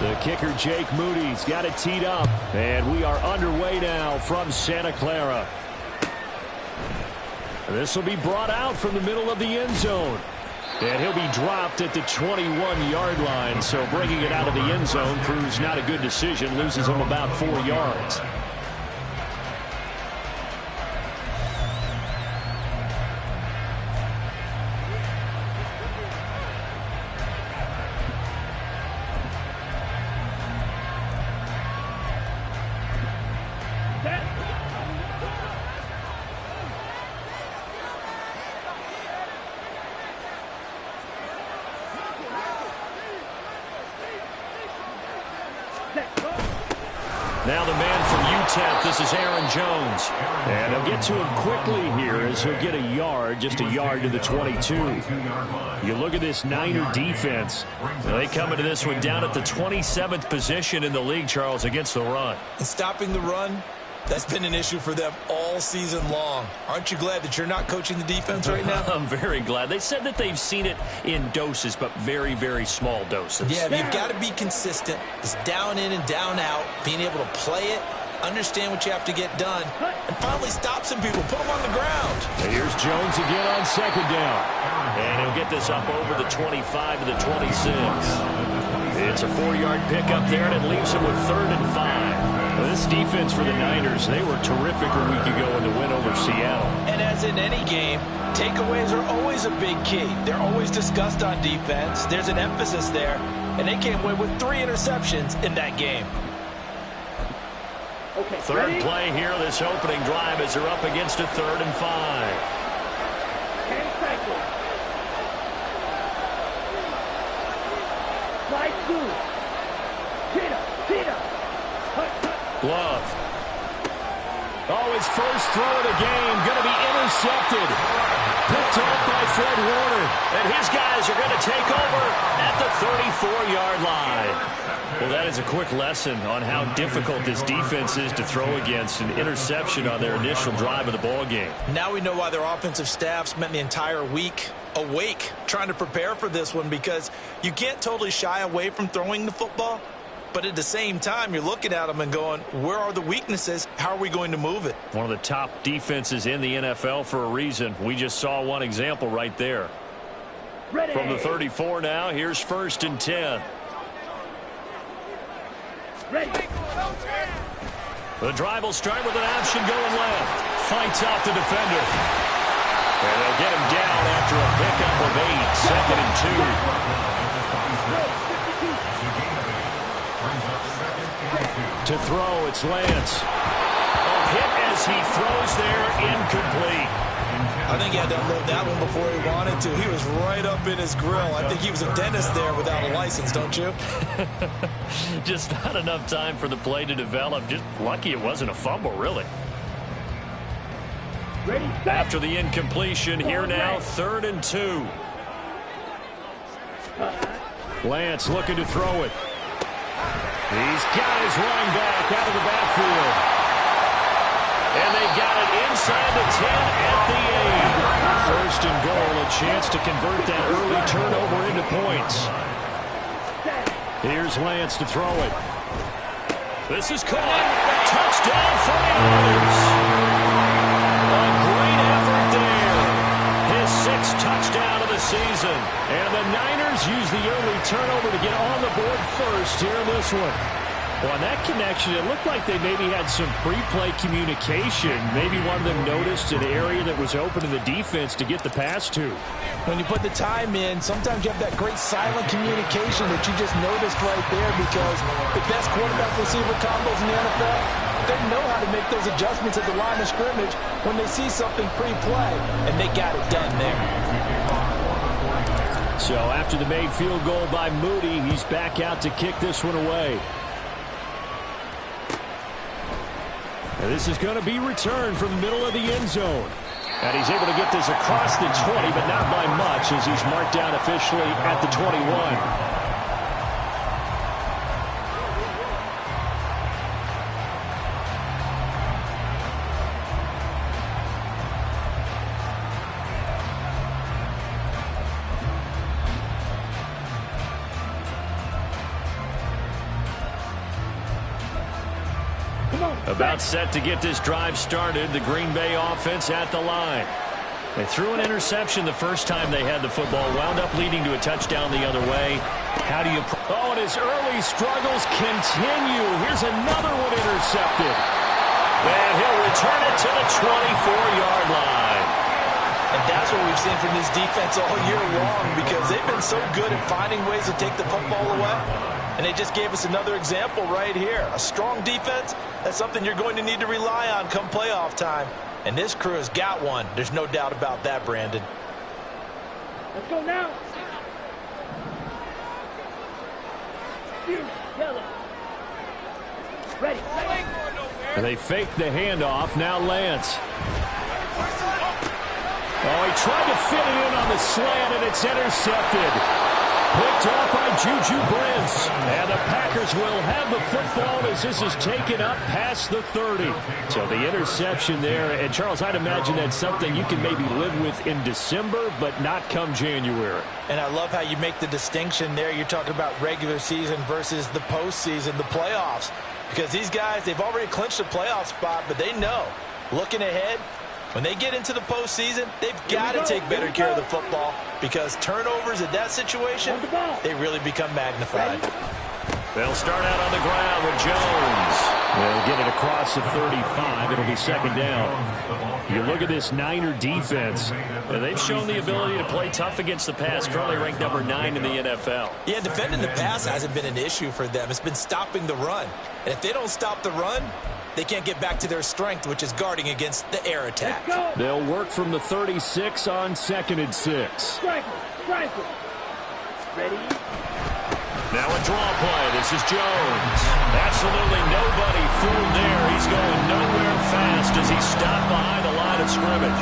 The kicker, Jake Moody's got it teed up. And we are underway now from Santa Clara. This will be brought out from the middle of the end zone. And he'll be dropped at the 21-yard line. So bringing it out of the end zone proves not a good decision. Loses him about 4 yards. Now the man from UTEP, this is Aaron Jones. And he'll get to him quickly here as he'll get a yard, just a yard to the 22. You look at this Niner defense. They come into this one down at the 27th position in the league, Charles, against the run. And stopping the run, that's been an issue for them all season long. Aren't you glad that you're not coaching the defense right now? I'm very glad. They said that they've seen it in doses, but very, very small doses. Yeah, you've got to be consistent. It's down in and down out, being able to play it, understand what you have to get done, and finally stop some people, put them on the ground. And here's Jones again on second down. And he'll get this up over the 25 to the 26. It's a 4-yard pickup there, and it leaves him with 3rd and 5. Well, this defense for the Niners, they were terrific a week ago in the win over Seattle. And as in any game, takeaways are always a big key. They're always discussed on defense. There's an emphasis there, and they came away with 3 interceptions in that game. Okay, third play here, this opening drive, as they're up against a 3rd and 5. 10 seconds. Slide 2. Glove. Oh, his first throw of the game going to be intercepted. Picked off by Fred Warner. And his guys are going to take over at the 34-yard line. Well, that is a quick lesson on how difficult this defense is to throw against. An interception on their initial drive of the ball game. Now we know why their offensive staff spent the entire week awake trying to prepare for this one, because you can't totally shy away from throwing the football. But at the same time, you're looking at them and going, where are the weaknesses? How are we going to move it? One of the top defenses in the NFL for a reason. We just saw one example right there. Ready. From the 34 now, here's 1st and 10. Ready. The drive will start with an option going left. Fights out the defender. And they'll get him down after a pickup of 8. 2nd and 2. To throw, it's Lance. A hit as he throws there, incomplete. I think he had to unload that one before he wanted to. He was right up in his grill. I think he was a dentist there without a license, don't you? Just not enough time for the play to develop. Just lucky it wasn't a fumble, really. Ready, after the incompletion, here now, 3rd and 2. Lance looking to throw it. He's got his running back out of the backfield. And they got it inside the 10 at the 8. 1st and goal, a chance to convert that early turnover into points. Here's Lance to throw it. This is caught. Touchdown 49ers. A great effort there. His 6th touchdown of the season. And the Niners use the early turnover to get on the board first here in this one. Well, on that connection, it looked like they maybe had some pre-play communication. Maybe one of them noticed an area that was open to the defense to get the pass to. When you put the time in, sometimes you have that great silent communication that you just noticed right there, because the best quarterback-receiver combos in the NFL, they know how to make those adjustments at the line of scrimmage when they see something pre-play, and they got it done there. So after the made field goal by Moody, he's back out to kick this one away. And this is going to be returned from the middle of the end zone. And he's able to get this across the 20, but not by much, as he's marked down officially at the 21. About set to get this drive started. The Green Bay offense at the line. They threw an interception the first time they had the football. Wound up leading to a touchdown the other way. How do you... Oh, and his early struggles continue. Here's another one intercepted. And he'll return it to the 24-yard line. And that's what we've seen from this defense all year long, because they've been so good at finding ways to take the football away. And they just gave us another example right here. A strong defense, that's something you're going to need to rely on come playoff time. And this crew has got one. There's no doubt about that, Brandon. Let's go now. Yellow. Ready. And they fake the handoff. Now Lance. Oh, he tried to fit it in on the slant, and it's intercepted. Picked off by Juju Brents. And the Packers will have the football as this is taken up past the 30. So the interception there. And, Charles, I'd imagine that's something you can maybe live with in December, but not come January. And I love how you make the distinction there. You're talking about regular season versus the postseason, the playoffs. Because these guys, they've already clinched a playoff spot, but they know, looking ahead, when they get into the postseason, they've got to take better care of the football, because turnovers in that situation, they really become magnified. They'll start out on the ground with Jones. They'll get it across the 35. It'll be second down. You look at this Niner defense. They've shown the ability to play tough against the pass. Currently ranked number 9 in the NFL. Yeah, defending the pass hasn't been an issue for them. It's been stopping the run. And if they don't stop the run, they can't get back to their strength, which is guarding against the air attack. They'll work from the 36 on 2nd and 6. Striker. Ready. Now a draw play. This is Jones. Absolutely nobody fooled there. He's going nowhere fast as he's stopped behind the line of scrimmage.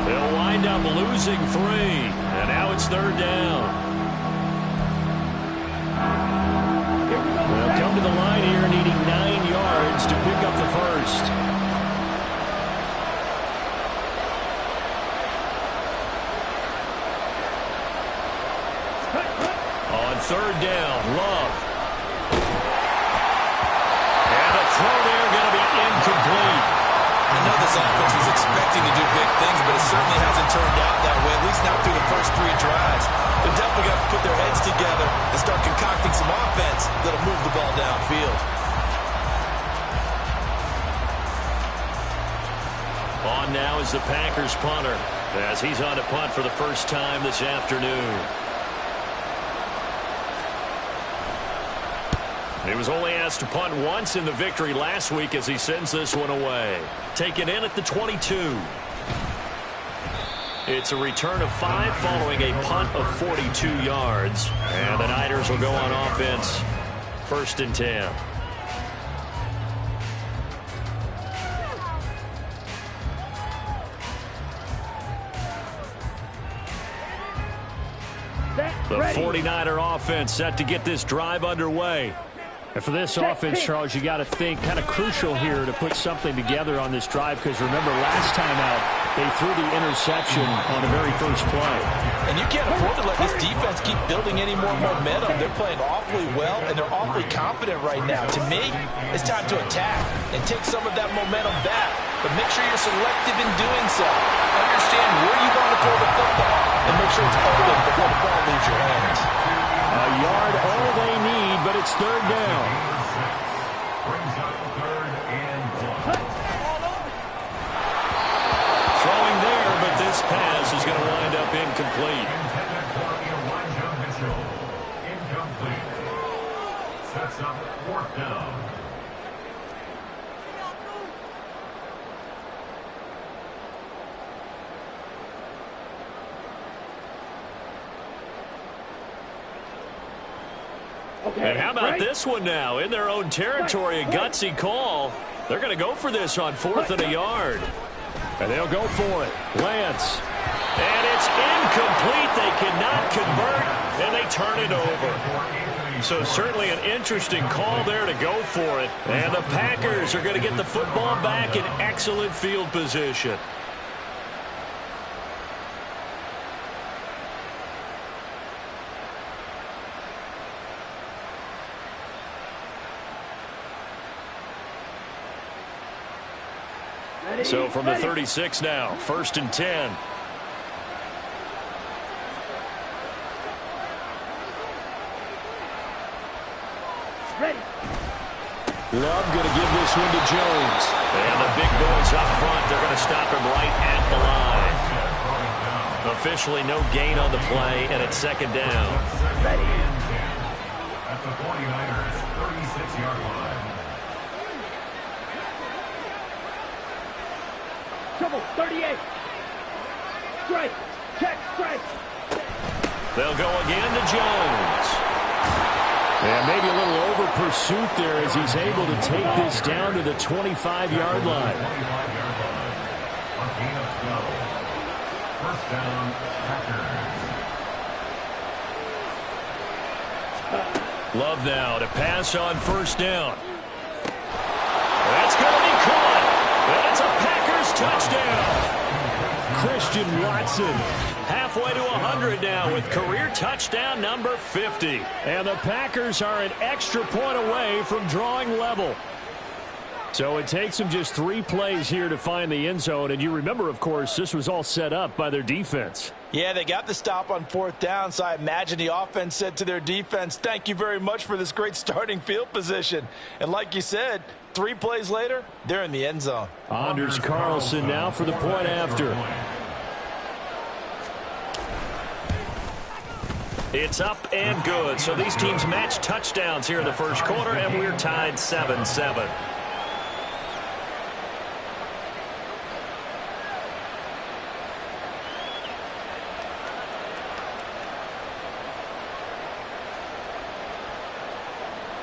They'll wind up losing 3. And now it's 3rd down. They'll come to the line here needing 9 yards to pick up the first. On 3rd down, Love. And the throw there going to be incomplete. I know this offense was expecting to do big things, but it certainly hasn't turned out that way, at least not through the first 3 drives. They've definitely got to put their heads together and start concocting some offense that'll move the ball downfield. On now is the Packers punter, as he's on to punt for the first time this afternoon. He was only asked to punt once in the victory last week as he sends this one away. Taken in at the 22. It's a return of 5 following a punt of 42 yards. And the Niners will go on offense. 1st and 10. The 49er offense set to get this drive underway. And for this offense, Charles, you got to think kind of crucial here to put something together on this drive, because remember last time out they threw the interception on the very first play. And you can't afford to let this defense keep building any more momentum. They're playing awfully well, and they're awfully confident right now. To me, it's time to attack and take some of that momentum back. But make sure you're selective in doing so. Understand where you want to throw the football, and make sure it's open before the ball leaves your hands. A yard all they need, but it's 3rd down. Throwing there, but this pass is going to wind up incomplete. Incomplete. Sets up 4th down. And how about this one now? In their own territory, a gutsy call. They're going to go for this on 4th and a yard. And they'll go for it. Lance. And it's incomplete. They cannot convert, and they turn it over. So certainly an interesting call there to go for it. And the Packers are going to get the football back in excellent field position. So from the 36 now, 1st and 10. Ready. Love going to give this one to Jones. And the big boys up front, they're going to stop him right at the line. Officially no gain on the play, and it's 2nd down. Ready. At the 49ers 36-yard line. Trouble. 38. Strike. Check. Strike. They'll go again to Jones. And maybe a little over pursuit there as he's able to take this down to the 25-yard line. 25-yard line. On gain of 12. 1st down, Packers. Love now to pass on 1st down. That's going to be caught. That's a Packers touchdown. Christian Watson. Halfway to 100 now with career touchdown number 50. And the Packers are an extra point away from drawing level. So it takes them just 3 plays here to find the end zone. And you remember, of course, this was all set up by their defense. Yeah, they got the stop on 4th down, so I imagine the offense said to their defense, thank you very much for this great starting field position. And like you said, 3 plays later, they're in the end zone. Anders Carlson now for the point after. It's up and good. So these teams match touchdowns here in the 1st quarter, and we're tied 7-7.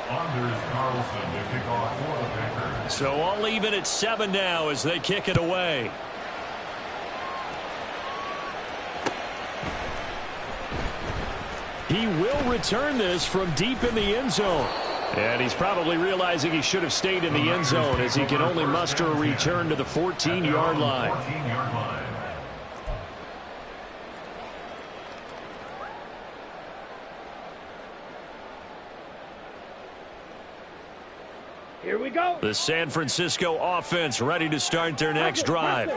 Anders Carlson to kick off for the Packers. So all even at 7 now as they kick it away. He will return this from deep in the end zone. And he's probably realizing he should have stayed in the end zone as he can only muster a return to the 14-yard line. 14-yard line. Here we go. The San Francisco offense ready to start their next drive.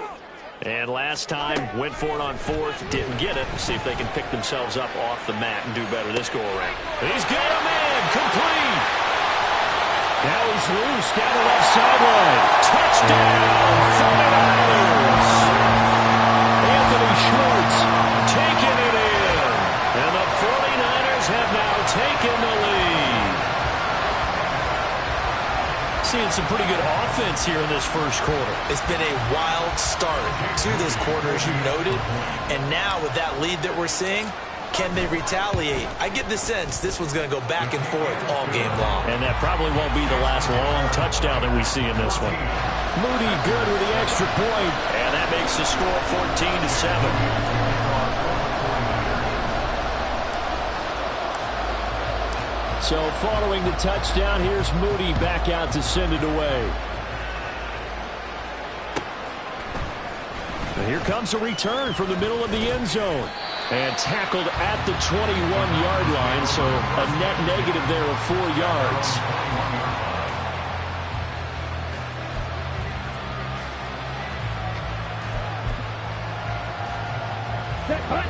And last time, went for it on 4th, didn't get it. See if they can pick themselves up off the mat and do better this go-around. He's got a man, complete. Now he's loose down the left sideline. Touchdown, 49ers. Anthony Schwartz Taking it in. And the 49ers have now taken the lead. Seeing some pretty good offense here in this 1st quarter. It's been a wild start to this quarter, as you noted. And now with that lead that we're seeing, can they retaliate? I get the sense this one's going to go back and forth all game long. And that probably won't be the last long touchdown that we see in this one. Moody good with the extra point. And that makes the score 14-7. So following the touchdown, here's Moody back out to send it away. And here comes a return from the middle of the end zone. And tackled at the 21-yard line, so a net negative there of 4 yards.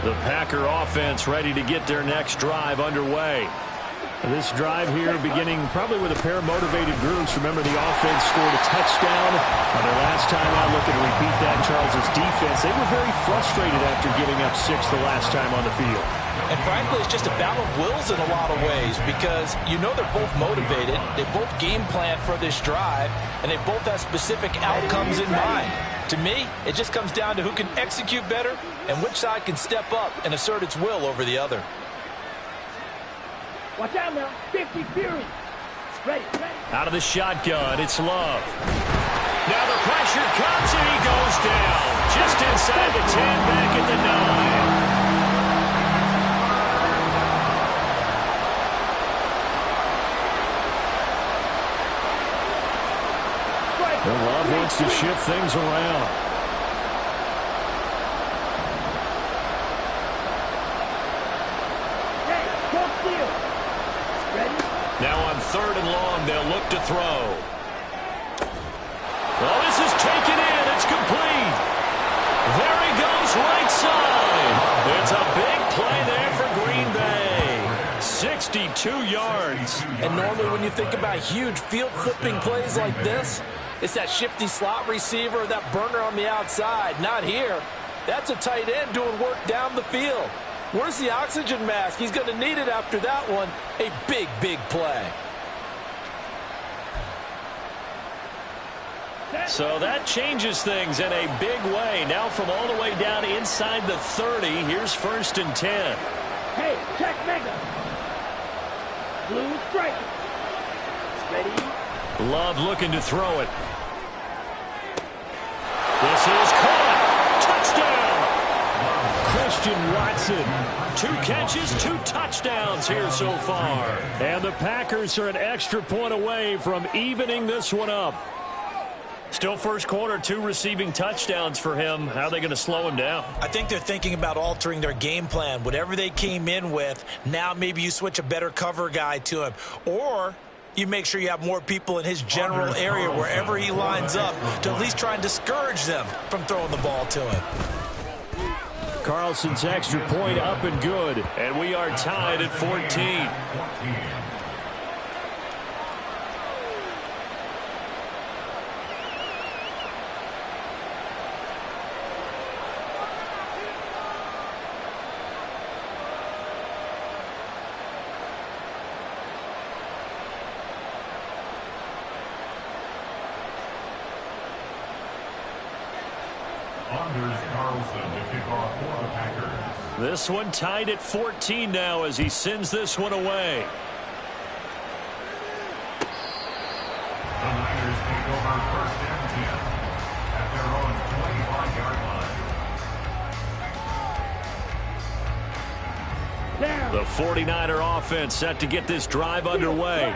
The Packer offense ready to get their next drive underway. This drive here beginning probably with a pair of motivated groups. Remember, the offense scored a touchdown. On their last time out, looking to repeat that, Charles' defense, they were very frustrated after giving up 6 the last time on the field. And frankly, it's just a battle of wills in a lot of ways because you know they're both motivated. They both game plan for this drive, and they both have specific outcomes in mind. To me, it just comes down to who can execute better and which side can step up and assert its will over the other. Watch out now. 50 Fury. Ready. Out of the shotgun, it's Love. Now the pressure comes and he goes down. Just inside the 10, back at the 9. Well, Love wants to shift things around. Hey, don't steal. Ready? Now on 3rd and long, they'll look to throw. Well, this is taken in. It's complete. 2 yards. And normally when you think about huge field-flipping plays like this, it's that shifty slot receiver, that burner on the outside. Not here. That's a tight end doing work down the field. Where's the oxygen mask? He's going to need it after that one. A big, big play. So that changes things in a big way. Now from all the way down inside the 30, here's 1st and 10. Hey, check mega. Blue strike. Ready? Love looking to throw it. This is caught. Touchdown. Christian Watson. 2 catches, 2 touchdowns here so far. And the Packers are an extra point away from evening this one up. Still first quarter, 2 receiving touchdowns for him. How are they going to slow him down? I think they're thinking about altering their game plan. Whatever they came in with, now maybe you switch a better cover guy to him. Or you make sure you have more people in his general area wherever he lines up to at least try and discourage them from throwing the ball to him. Carlson's extra point up and good. And we are tied at 14. Anders Carlson to kick off for the Packers. This one tied at 14 now as he sends this one away. The Niners take over 1st and 10 at their own 25-yard line. Down. The 49er offense set to get this drive underway.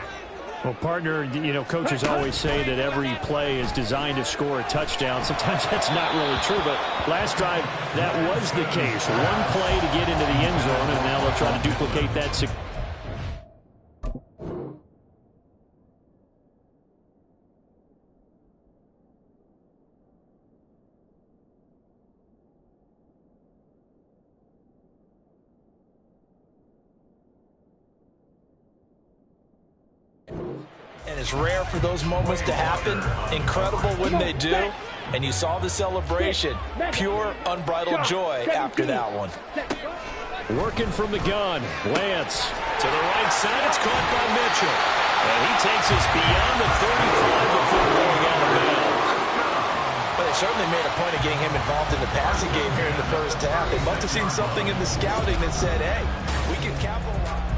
Well, partner, coaches always say that every play is designed to score a touchdown. Sometimes that's not really true, but last drive, that was the case. One play to get into the end zone, and now they'll try to duplicate that. And it's rare for those moments to happen. Incredible when they do. And you saw the celebration. Pure, unbridled joy after that one. Working from the gun, Lance. To the right side, it's caught by Mitchell. And he takes us beyond the 35 before going out of bounds. But they certainly made a point of getting him involved in the passing game here in the first half. They must have seen something in the scouting that said, hey, we can capitalize.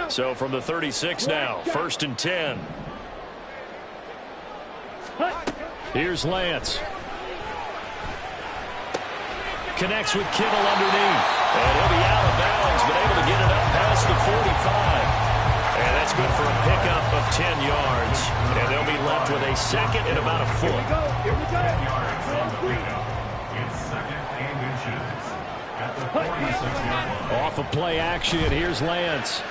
So from the 36 now, 1st and 10. Here's Lance. Connects with Kittle underneath. And he'll be out of bounds, but able to get it up past the 45. And that's good for a pickup of 10 yards. And they'll be left with a second and about a foot. Here we go. 10 yards on the pickup. It's 2nd and inches at the 46-yard line. Off of play action, here's Lance.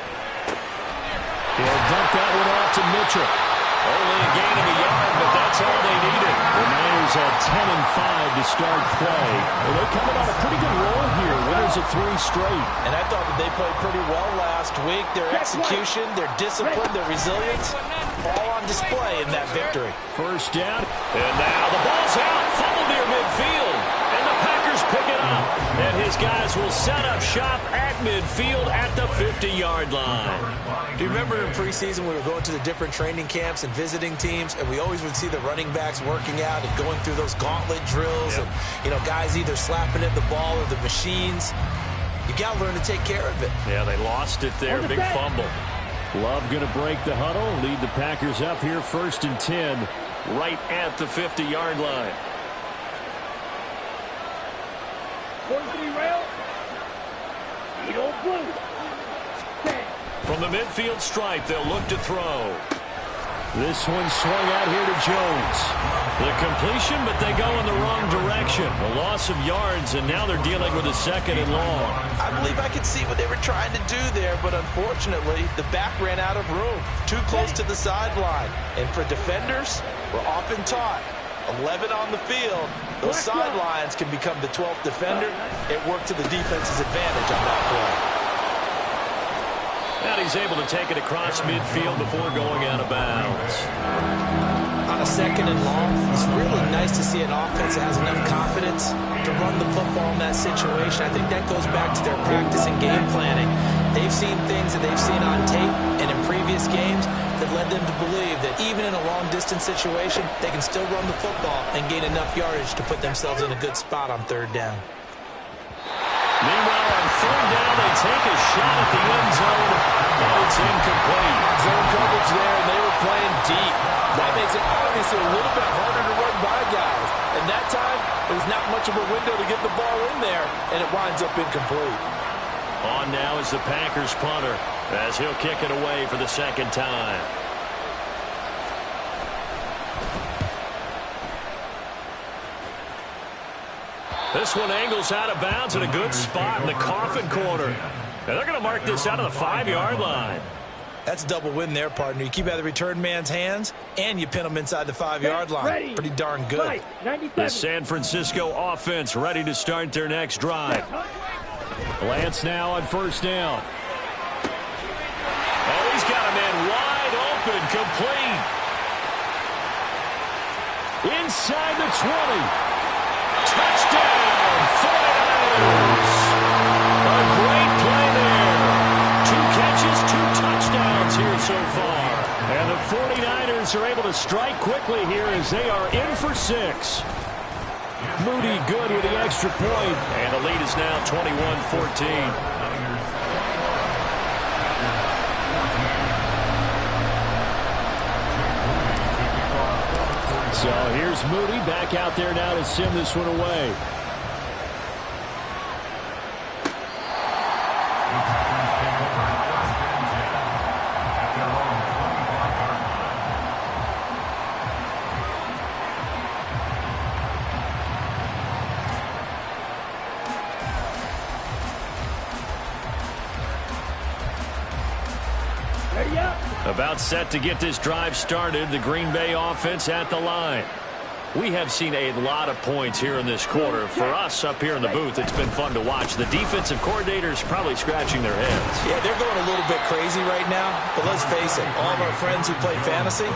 He'll dump that one off to Mitchell. Only a gain of a yard, but that's all they needed. The Niners had 10-5 to start play. Well, they're coming on a pretty good roll here. Winners of 3 straight. And I thought that they played pretty well last week. Their execution, their discipline, their resilience, all on display in that victory. First down. And now the ball's out. Fumble near midfield. And the Packers pick it up. And his guys will set up shop at midfield at the 50-yard line. Do you remember in preseason we were going to the different training camps and visiting teams, and we always would see the running backs working out and going through those gauntlet drills, and guys either slapping at the ball or the machines. You got to learn to take care of it. Yeah, they lost it there. Big fumble. Love going to break the huddle, lead the Packers up here 1st and 10, right at the 50-yard line. 43 rail. Eagle blue. From the midfield stripe, they'll look to throw. This one swung out here to Jones. The completion, but they go in the wrong direction. A loss of yards, and now they're dealing with a 2nd and long. I believe I could see what they were trying to do there, but unfortunately, the back ran out of room. Too close to the sideline. And for defenders, we're often taught, 11 on the field, those sidelines can become the 12th defender. It worked to the defense's advantage on that play. And he's able to take it across midfield before going out of bounds. On a 2nd and long, it's really nice to see an offense that has enough confidence to run the football in that situation. I think that goes back to their practice and game planning. They've seen things that they've seen on tape and in previous games that led them to believe that even in a long-distance situation, they can still run the football and gain enough yardage to put themselves in a good spot on 3rd down. Meanwhile, on 3rd down, they take a shot at the end zone, and it's incomplete. Zone coverage there, and they were playing deep. That makes it obviously a little bit harder to run by guys. And that time, there's not much of a window to get the ball in there, and it winds up incomplete. On now is the Packers punter, as he'll kick it away for the 2nd time. This one angles out of bounds in a good spot in the coffin corner. And they're going to mark this out of the 5-yard line. That's a double win there, partner. You keep out of the return man's hands, and you pin them inside the 5-yard line. Pretty darn good. The San Francisco offense ready to start their next drive. Lance now on 1st down. Oh, he's got a man wide open, complete. Inside the 20. Touchdown, 49ers. A great play there. 2 catches, 2 touchdowns here so far. And the 49ers are able to strike quickly here as they are in for 6. Moody good with the extra point. And the lead is now 21-14. So here's Moody back out there now to send this one away. About set to get this drive started. The Green Bay offense at the line. We have seen a lot of points here in this quarter. For us up here in the booth, it's been fun to watch. The defensive coordinators probably scratching their heads. Yeah, they're going a little bit crazy right now. But let's face it, all of our friends who play fantasy,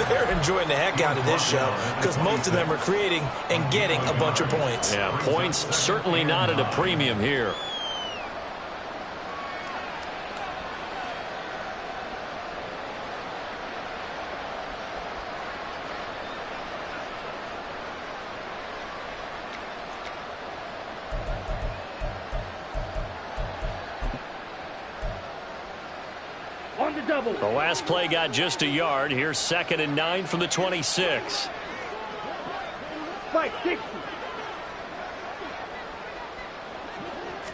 they're enjoying the heck out of this show because most of them are creating and getting a bunch of points. Yeah, points certainly not at a premium here. The last play got just a yard. Here's 2nd and 9 from the 26. Spike 60.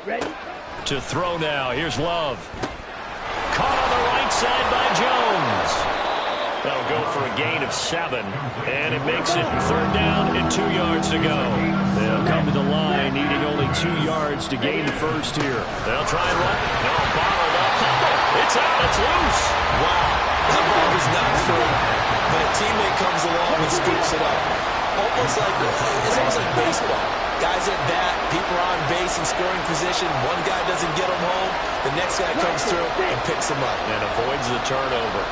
Ready? To throw now. Here's Love. Caught on the right side by Jones. That'll go for a gain of 7. And it makes it 3rd down and 2 yards to go. They'll come to the line needing only 2 yards to gain the first here. They'll try and run. No, bottled up. It's out. It's loose. Wow. That ball was not through, but a teammate comes along and scoops it up. It's almost like baseball. Guys at bat, people are on base in scoring position. One guy doesn't get them home. The next guy comes through and picks them up. And avoids the turnover.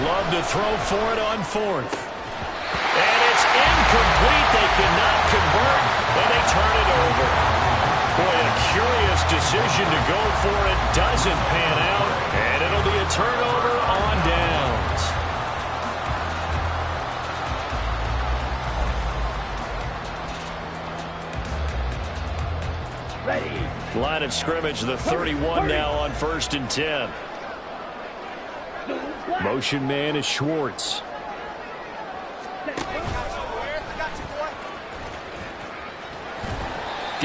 Love to throw for it on 4th. And it's incomplete. They cannot convert, and they turn it over. Boy, a curious decision to go for it. Doesn't pan out, and it'll be a turnover on downs. Ready. Line of scrimmage, the 31 now on 1st and 10. Motion man is Schwartz.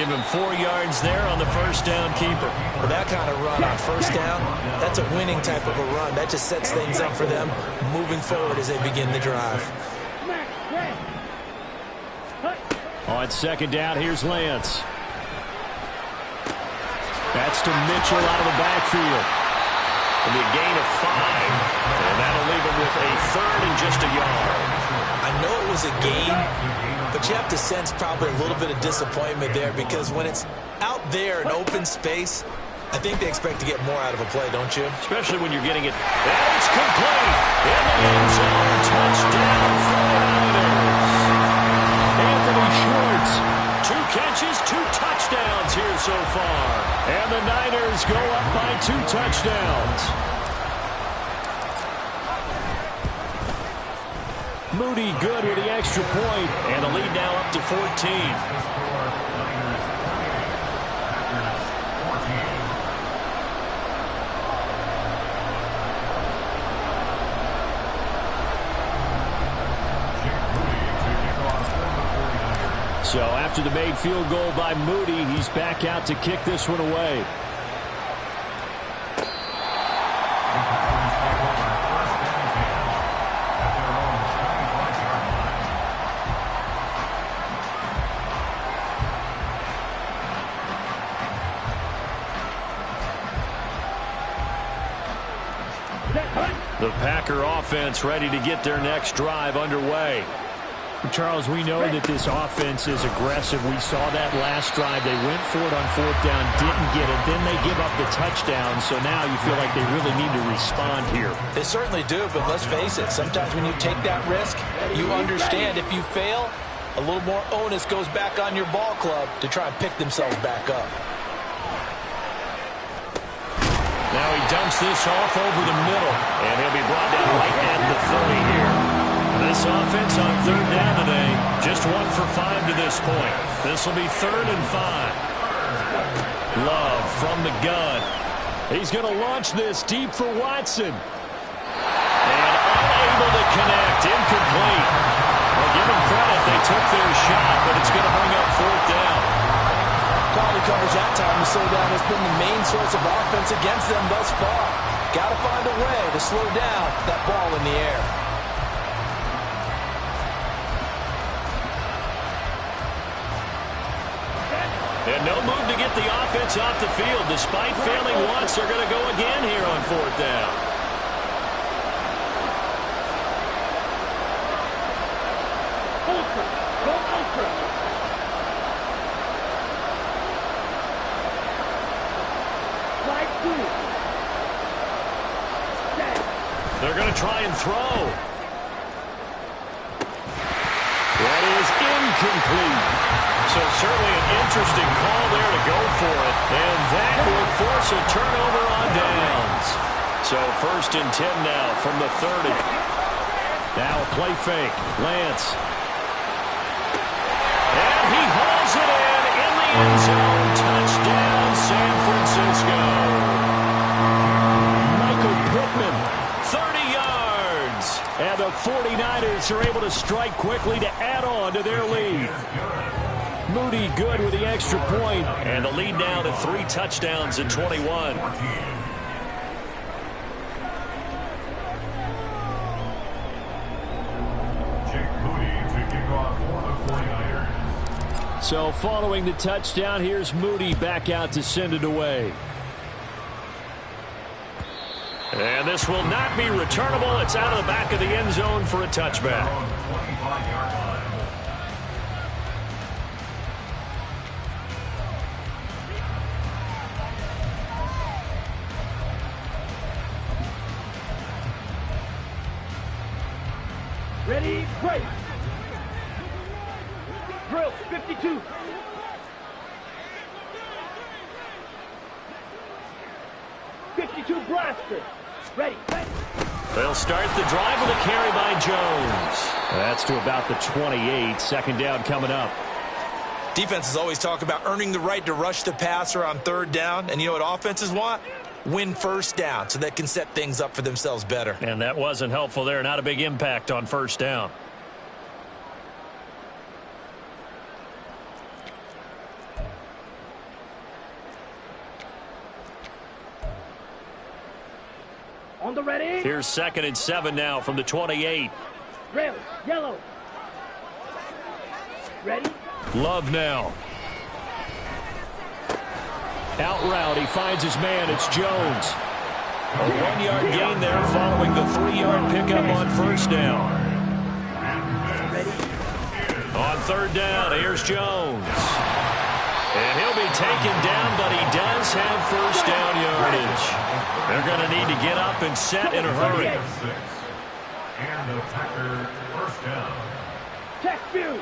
Give him 4 yards there on the first down keeper. Well, that kind of run on first down, that's a winning type of a run. That just sets things up for them moving forward as they begin the drive. On second down, here's Lance. That's to Mitchell out of the backfield. It'll be a gain of 5, and that'll leave him with a third and just a yard. I know it was a gain, but you have to sense probably a little bit of disappointment there because when it's out there in open space, I think they expect to get more out of a play, don't you? Especially when you're getting it. And it's complete. In the end zone. Touchdown, 49ers. Anthony Schwartz. 2 catches, 2 touchdowns here so far. And the Niners go up by 2 touchdowns. Moody good with the extra point. And the lead now up to 14. So after the made field goal by Moody, he's back out to kick this one away. The Packer offense ready to get their next drive underway. Charles, we know that this offense is aggressive. We saw that last drive. They went for it on 4th down, didn't get it. Then they give up the touchdown. So now you feel like they really need to respond here. They certainly do, but let's face it. Sometimes when you take that risk, you understand if you fail, a little more onus goes back on your ball club to try and pick themselves back up. Now he dumps this off over the middle, and he'll be brought down right at the 30 here. This offense on 3rd down today, just 1 for 5 to this point. This will be 3rd and 5. Love from the gun. He's going to launch this deep for Watson. And unable to connect, incomplete. Well, give them credit, they took their shot, but it's going to bring up 4th down. Quality coverage that time to slow down has been the main source of offense against them thus far. Got to find a way to slow down that ball in the air. And no move to get the offense off the field. Despite failing once, they're going to go again here on 4th down. Ultra. Go ultra. Slide 2. They're going to try and throw. That is incomplete. So certainly an interesting call there to go for it. And that will force a turnover on downs. So 1st and 10 now from the 30. Now a play fake. Lance. And he hauls it in the end zone. Touchdown, San Francisco. Michael Pittman. 30 yards. And the 49ers are able to strike quickly to add on to their lead. Moody good with the extra point. And the lead now to 3 touchdowns at 21. So following the touchdown, here's Moody back out to send it away. And this will not be returnable. It's out of the back of the end zone for a touchback. Ready, break. Drill, 52. Blaster. Ready. They'll start the drive with a carry by Jones. That's to about the 28. 2nd down coming up. Defenses always talk about earning the right to rush the passer on 3rd down. And you know what offenses want? Win 1st down so they can set things up for themselves better. And that wasn't helpful there. Not a big impact on 1st down. Here's 2nd and 7 now from the 28. Rail, yellow. Ready? Love now. Out route, he finds his man. It's Jones. A 1-yard gain there following the 3-yard pickup on 1st down. On 3rd down, here's Jones. And he'll be taken down, but he does have 1st down yardage. They're going to need to get up and set in a hurry. And the Packer 1st down. Check view.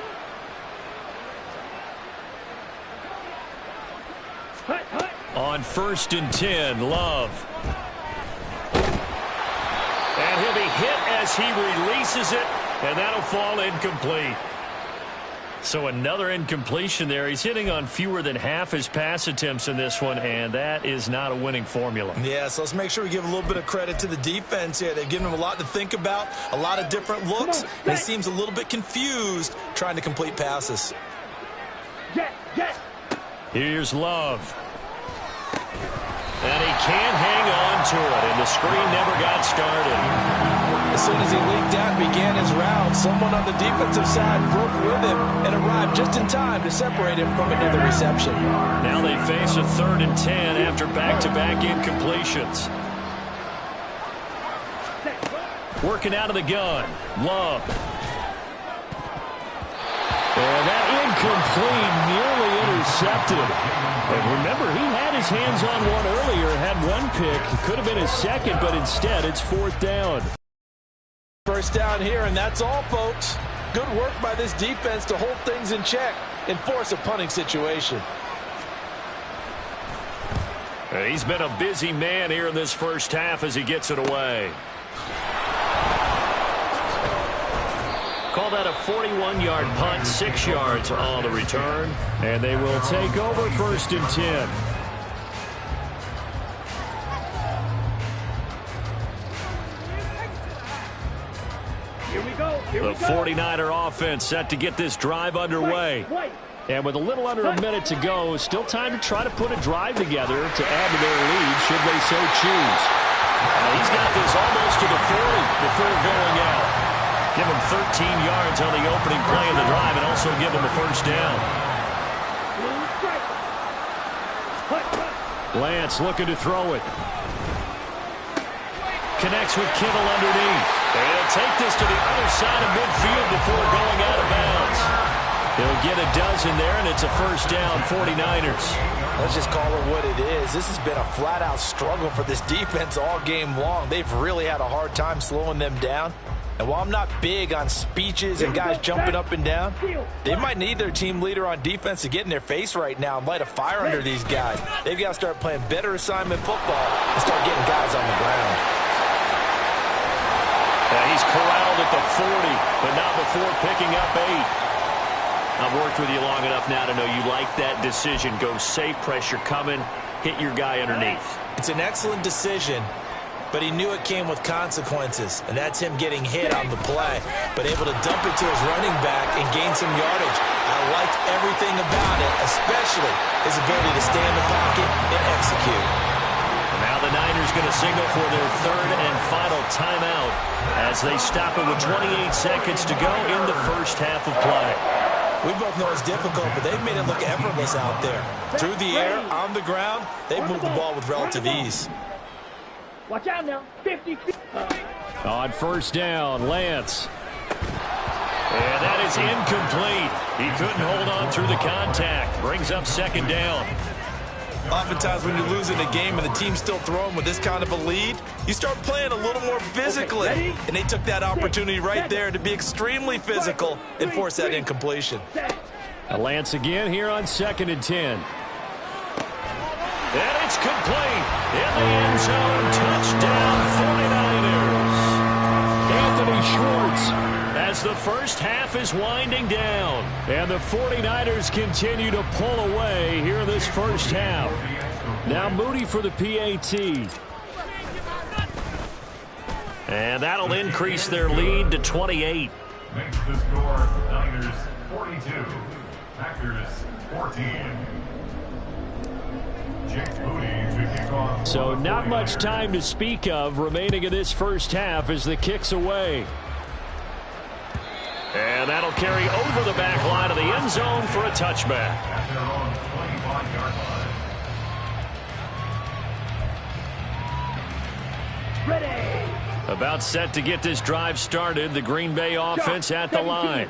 Hut, hut. On 1st and 10, Love. And he'll be hit as he releases it, and that'll fall incomplete. So another incompletion there. He's hitting on fewer than half his pass attempts in this one, and that is not a winning formula. Yeah, so let's make sure we give a little bit of credit to the defense here. They've given him a lot to think about, a lot of different looks, and he seems a little bit confused trying to complete passes. Jet, jet. Here's Love. And he can't hang on to it, and the screen never got started. As soon as he leaked out and began his route, someone on the defensive side broke with him and arrived just in time to separate him from another reception. Now they face a 3rd and 10 after back-to-back incompletions. Working out of the gun, Love. And that incomplete, nearly intercepted. And remember, he had his hands on one earlier, had one pick. Could have been his 2nd, but instead it's 4th down. 1st down here, and that's all, folks. Good work by this defense to hold things in check and force a punting situation. He's been a busy man here in this 1st half as he gets it away. Call that a 41-yard punt, 6 yards on the return. And they will take over 1st and 10. Here we go. Here The we go. 49er offense set to get this drive underway. Wait. And with a little under a minute to go, still time to try to put a drive together to add to their lead should they so choose. He's got this almost to the 40 before going out. Give him 13 yards on the opening play of the drive and also give him a 1st down. Lance looking to throw it. Connects with Kittle underneath. And he'll take this to the other side of midfield before going out of bounds. He'll get a dozen there, and it's a 1st down, 49ers. Let's just call it what it is. This has been a flat-out struggle for this defense all game long. They've really had a hard time slowing them down. And while I'm not big on speeches and guys jumping up and down, they might need their team leader on defense to get in their face right now and light a fire under these guys. They've got to start playing better assignment football and start getting guys on the ground. He's corralled at the 40, but not before picking up 8. I've worked with you long enough now to know you like that decision. Go safe, pressure coming, hit your guy underneath. It's an excellent decision, but he knew it came with consequences, and that's him getting hit on the play, but able to dump it to his running back and gain some yardage. I liked everything about it, especially his ability to stay in the pocket and execute. Now the Niners going to signal for their 3rd and final timeout as they stop it with 28 seconds to go in the 1st half of play. We both know it's difficult, but they've made it look effortless out there. Through the air, on the ground, they've moved the ball with relative ease. Watch out now. 50 feet. On 1st down, Lance. And that is incomplete. He couldn't hold on through the contact. Brings up 2nd down. Oftentimes when you lose in a game and the team's still throwing with this kind of a lead, you start playing a little more physically. And they took that opportunity right there to be extremely physical and force that incompletion. Lance again here on 2nd and 10. And it's complete. In the end zone, touchdown 49ers. Anthony Schwartz as the 1st half is winding down. And the 49ers continue to pull away here in this 1st half. Now Moody for the PAT. And that'll increase their lead to 28. Makes the score Niners 42, Packers 14. Jake Moody to kick off. So not much time to speak of remaining in this first half as the kick's away. And that'll carry over the back line of the end zone for a touchback. At their own 25-yard line. Ready. About set to get this drive started, the Green Bay offense at the line.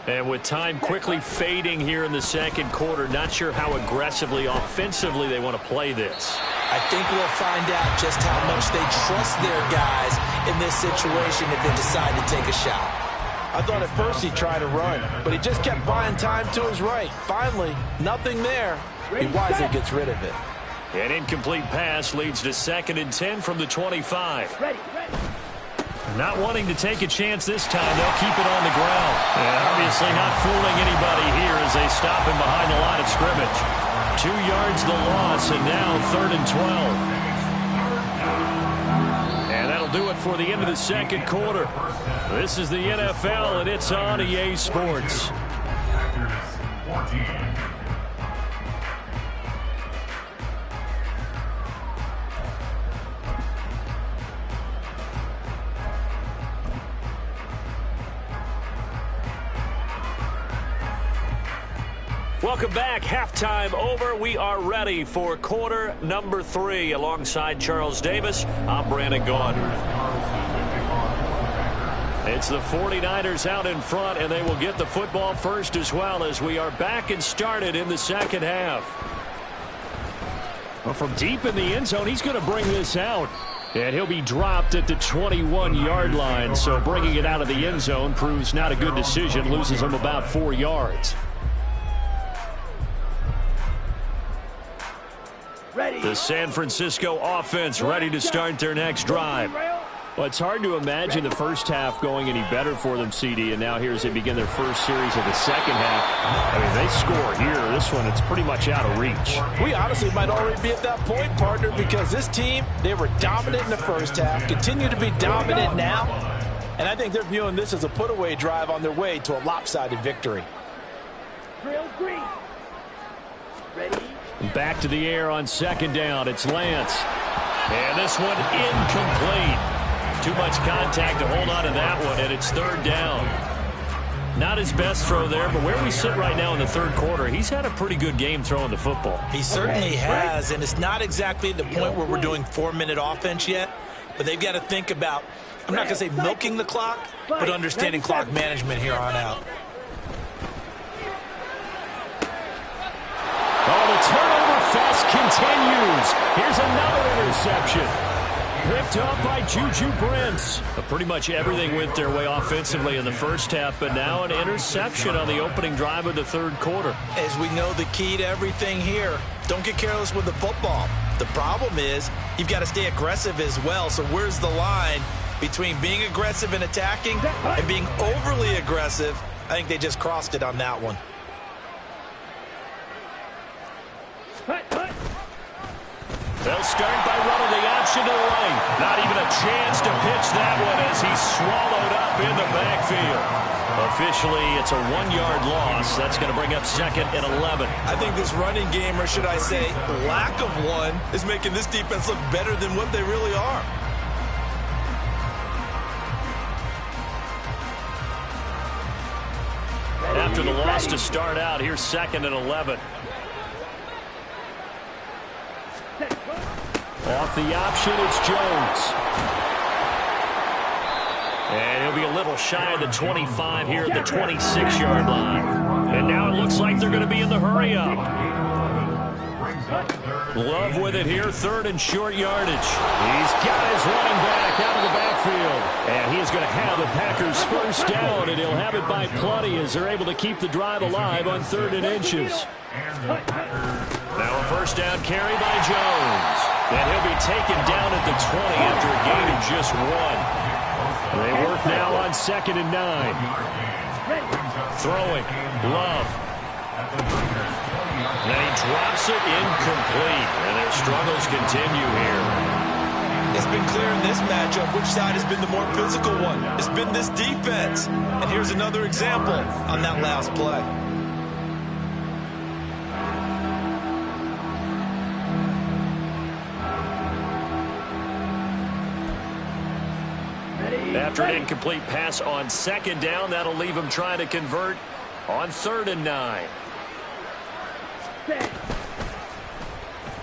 And with time quickly fading here in the second quarter, not sure how aggressively, offensively they want to play this. I think we'll find out just how much they trust their guys in this situation if they decide to take a shot. I thought at first he'd try to run, but he just kept buying time to his right. Finally, nothing there. He wisely gets rid of it. An incomplete pass leads to 2nd and 10 from the 25. Ready. Not wanting to take a chance this time, they'll keep it on the ground. And obviously not fooling anybody here as they stop him behind the line of scrimmage. 2 yards the loss, and now 3rd and 12. And that'll do it for the end of the second quarter. This is the NFL, and it's on EA Sports. Packers 14. Welcome back. Halftime over. We are ready for quarter number 3. Alongside Charles Davis, I'm Brandon Gaughan. It's the 49ers out in front, and they will get the football first as well as we are back and started in the second half. Well, from deep in the end zone, he's going to bring this out. And he'll be dropped at the 21-yard line, so bringing it out of the end zone proves not a good decision, loses him about 4 yards. Ready. The San Francisco offense ready to start their next drive. Well, it's hard to imagine the first half going any better for them, CD, and now here as they begin their first series of the second half. I mean, they score here. This one, it's pretty much out of reach. We honestly might already be at that point, partner, because this team, they were dominant in the first half, continue to be dominant now, and I think they're viewing this as a put-away drive on their way to a lopsided victory. Drill green. Ready. Back to the air on second down. It's Lance. And this one incomplete. Too much contact to hold on to that one, and it's 3rd down. Not his best throw there, but where we sit right now in the third quarter, he's had a pretty good game throwing the football. He certainly has, and it's not exactly the point where we're doing 4-minute offense yet, but they've got to think about, I'm not going to say milking the clock, but understanding clock management here on out. Oh, the turnover fest continues. Here's another interception. Picked up by Juju Brents. Pretty much everything went their way offensively in the first half, but now an interception on the opening drive of the third quarter. As we know, the key to everything here, don't get careless with the football. The problem is you've got to stay aggressive as well. So where's the line between being aggressive and attacking and being overly aggressive? I think they just crossed it on that one. They'll start by running the option to the right. Not even a chance to pitch that one as he's swallowed up in the backfield. Officially, it's a 1-yard loss. That's going to bring up 2nd and 11. I think this running game, or should I say lack of one, is making this defense look better than what they really are. After the loss to start out, here's 2nd and 11. Off the option, it's Jones. And he'll be a little shy of the 25 here at the 26-yard line. And now it looks like they're going to be in the hurry-up. Love with it here, 3rd and short yardage. He's got his running back out of the backfield. And he is going to have the Packers first down, and he'll have it by plenty as they're able to keep the drive alive on 3rd and inches. Now a first down carry by Jones. And he'll be taken down at the 20 after a gain of just 1. They work now on 2nd and 9. Throwing. Love. And he drops it incomplete. And their struggles continue here. It's been clear in this matchup which side has been the more physical one. It's been this defense. And here's another example on that last play. After an incomplete pass on second down, that'll leave him trying to convert on 3rd and 9.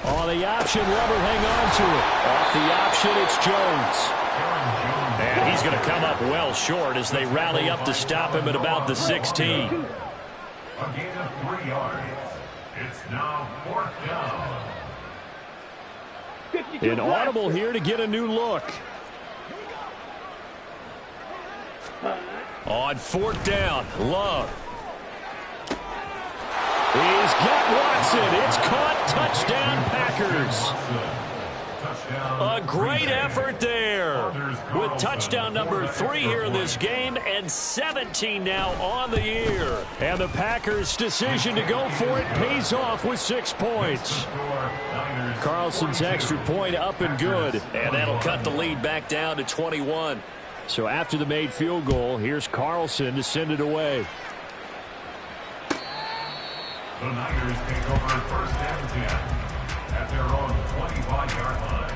On the option, Weber hang on to it. Off the option, it's Jones. And he's going to come up well short as they rally up to stop him at about the 16. A gain of 3 yards. It's now 4th down. An audible here to get a new look. On 4th down, Love. He's got Watson. It's caught. Touchdown, Packers. A great effort there. With touchdown number 3 here in this game and 17 now on the year. And the Packers' decision to go for it pays off with 6 points. Carlson's extra point up and good. And that'll cut the lead back down to 21. So after the made field goal, here's Carlson to send it away. The Niners take over 1st and 10 at their own 25-yard line.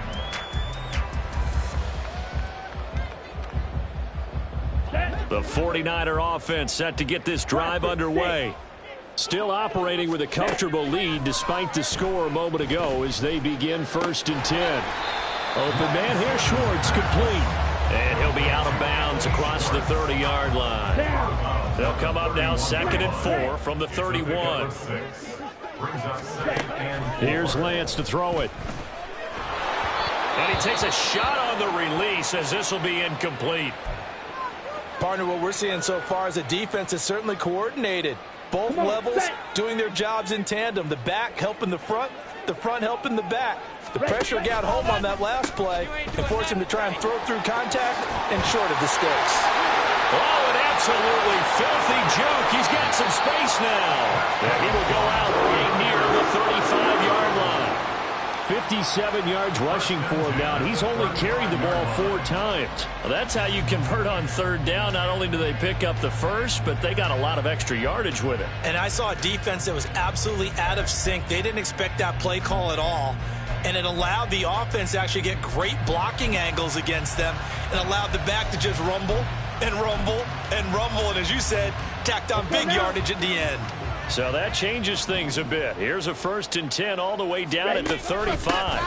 The 49er offense set to get this drive underway. Still operating with a comfortable lead despite the score a moment ago as they begin 1st and 10. Open man here, Schwartz, complete. And he'll be out of bounds across the 30-yard line. They'll come up now 2nd and 4 from the 31. Here's Lance to throw it. And he takes a shot on the release as this will be incomplete. Partner, what we're seeing so far is the defense is certainly coordinated. Both levels doing their jobs in tandem. The back helping the front helping the back. The pressure got home on that last play and forced him to try and throw through contact and short of the sticks. Oh, an absolutely filthy juke. He's got some space now. And he will go out right near the 35-yard line. 57 yards rushing for him now, and he's only carried the ball 4 times. Well, that's how you convert on 3rd down. Not only do they pick up the first, but they got a lot of extra yardage with it. And I saw a defense that was absolutely out of sync. They didn't expect that play call at all. And it allowed the offense to actually get great blocking angles against them and allowed the back to just rumble and rumble and rumble. And as you said, tacked on big yardage at the end. So that changes things a bit. Here's a 1st and 10 all the way down at the 35.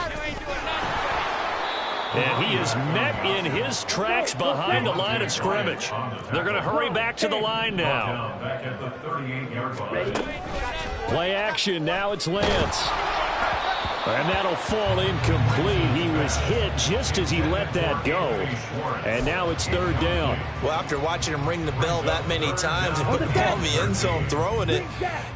And he is met in his tracks behind the line of scrimmage. They're going to hurry back to the line now. Play action. Now it's Lance. And that'll fall incomplete. He was hit just as he let that go. And now it's 3rd down. Well, after watching him ring the bell that many times and put the ball in the end zone throwing it,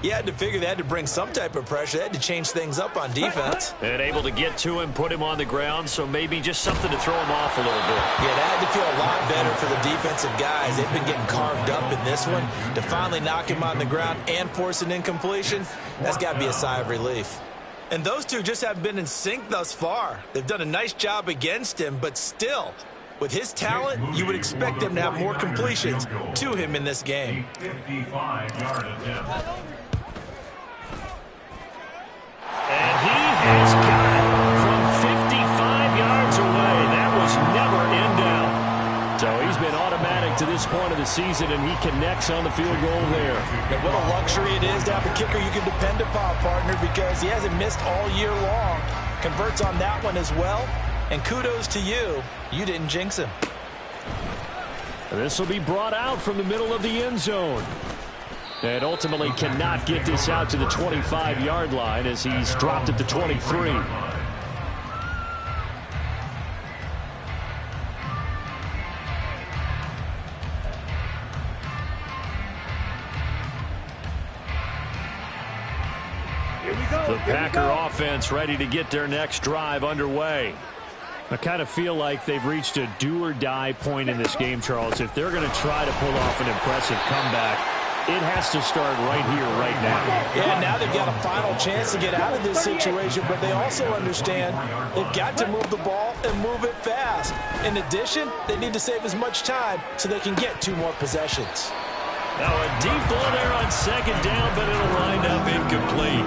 you had to figure they had to bring some type of pressure. They had to change things up on defense. And able to get to him, put him on the ground, so maybe just something to throw him off a little bit. Yeah, that had to feel a lot better for the defensive guys. They've been getting carved up in this one. To finally knock him on the ground and force an incompletion, that's got to be a sigh of relief. And those two just haven't been in sync thus far. They've done a nice job against him, but still, with his talent, you would expect them to have more completions to him in this game. 55-yard attempt. And he has got it from 55 yards away. That was never in doubt. So he's been automatic to this point of the season, and he connects on the field goal there. And what a luxury it is to have a kicker you can depend upon, partner, because he hasn't missed all year long. Converts on that one as well. And kudos to you. You didn't jinx him. This will be brought out from the middle of the end zone. And ultimately cannot get this out to the 25-yard line as he's dropped at the 23. The Packer offense ready to get their next drive underway. I kind of feel like they've reached a do-or-die point in this game, Charles. If they're going to try to pull off an impressive comeback, it has to start right here, right now. Yeah, now they've got a final chance to get out of this situation, but they also understand they've got to move the ball and move it fast. In addition, they need to save as much time so they can get 2 more possessions. Now a deep ball there on 2nd down, but it'll wind up incomplete.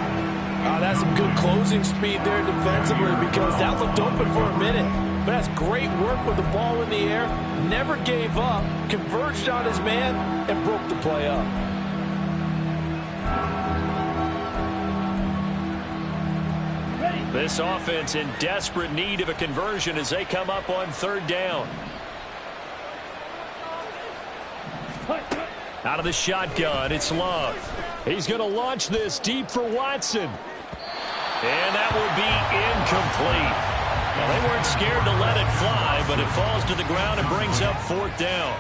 That's some good closing speed there defensively because that looked open for a minute. But that's great work with the ball in the air. Never gave up, converged on his man, and broke the play up. This offense in desperate need of a conversion as they come up on third down. Out of the shotgun, it's Love. He's going to launch this deep for Watson. And that will be incomplete. Well, they weren't scared to let it fly, but it falls to the ground and brings up fourth down.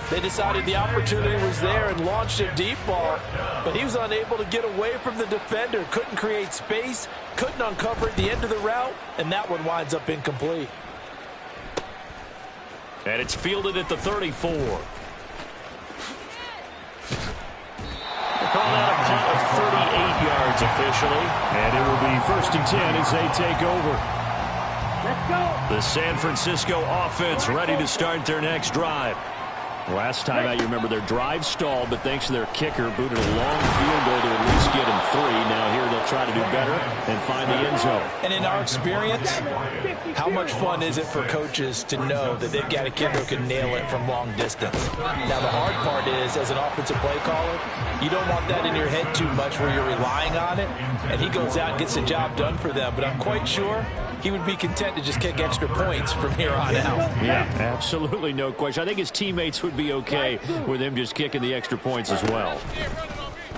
They decided the opportunity was there and launched a deep ball, but he was unable to get away from the defender, couldn't create space, couldn't uncover at the end of the route, and that one winds up incomplete. And it's fielded at the 34. Call that a punt of 38 yards officially. And it will be 1st and 10 as they take over. Let's go. The San Francisco offense ready to start their next drive. Last time out, you remember their drive stalled, but thanks to their kicker, booted a long field goal to at least get them 3. Now here they'll try to do better and find the end zone. And in our experience, how much fun is it for coaches to know that they've got a kid who can nail it from long distance? Now, the hard part is, as an offensive play caller, you don't want that in your head too much where you're relying on it, and he goes out and gets the job done for them. But I'm quite sure he would be content to just kick extra points from here on out. Yeah, absolutely no question. I think his teammates would be okay with him just kicking the extra points as well.